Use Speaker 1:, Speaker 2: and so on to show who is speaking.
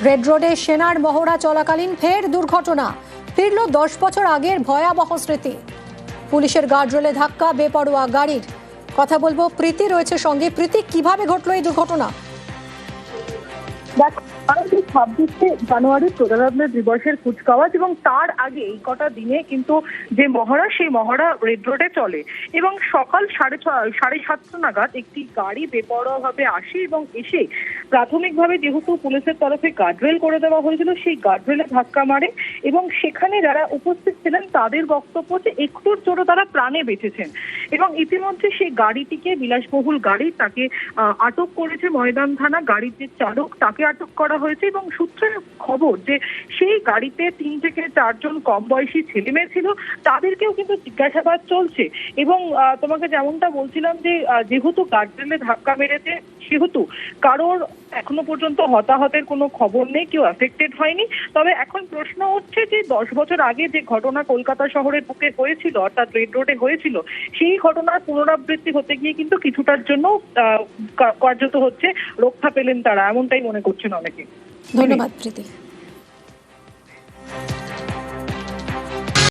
Speaker 1: Red রোডে সেনার মহড়া চলাকালীন ফের দুর্ঘটনা, ফিরল 10 বছর আগের ভয়াবহ স্মৃতি। পুলিশের গার্ডরেলে ধাক্কা, বেপরোয়া গাড়ির। কথা বলবো, প্রীতি রয়েছে সঙ্গে। প্রীতি, কিভাবে ঘটলো এই দুর্ঘটনা?
Speaker 2: 26শে জানুয়ারি প্রজাতন্ত্র দিবসের কুচকাওয়াজ এবং তার আগে এই কটা দিনে কিন্তু যে মহড়া, সেই মহড়া রেড রোডে চলে এবং সকাল 7:30 নাগাদ একটি গাড়ি বেপরোয়াভাবে আসে এবং এসে প্রাথমিকভাবে যেহেতু পুলিশের তরফে গার্ডরেল করে দেওয়া হয়েছিল, সেই গার্ডরেলে ধাক্কা মারে এবং সেখানে যারা উপস্থিত ছিলেন তাদের বক্তব্য যে একটুর জন্য তারা প্রাণে বেঁচেছেন এবং ইতিমধ্যে সেই গাড়িটিকে, বিলাসবহুল গাড়ি, তাকে আটক করেছে ময়দান থানা। গাড়ির যে চালক, তাকে আটক করা হয়েছে এবং সূত্রের খবর যে সেই গাড়িতে 3 থেকে 4 জন কম বয়সী ছেলেমেয়ে ছিল, তাদেরকেও কিন্তু জিজ্ঞাসাবাদ চলছে। এবং তোমাকে যেমনটা বলছিলাম যে যেহেতু গার্ডরেলে ধাক্কা মেরেছে, সেহেতু কারোর এখনো পর্যন্ত হতাহতের কোনো খবর নেই, কেউ অ্যাফেক্টেড হয়নি। তবে এখন প্রশ্ন উঠছে যে 10 বছর আগে যে ঘটনা কলকাতা শহরের বুকে হয়েছিল, অর্থাৎ রেড রোডে হয়েছিল, সেই ঘটনার পুনরাবৃত্তি হতে গিয়ে কিন্তু কিছুটার জন্য কার্যত হচ্ছে রক্ষা পেলেন তারা, এমনটাই মনে করছেন অনেকে।
Speaker 1: ধন্যবাদ প্রীতি।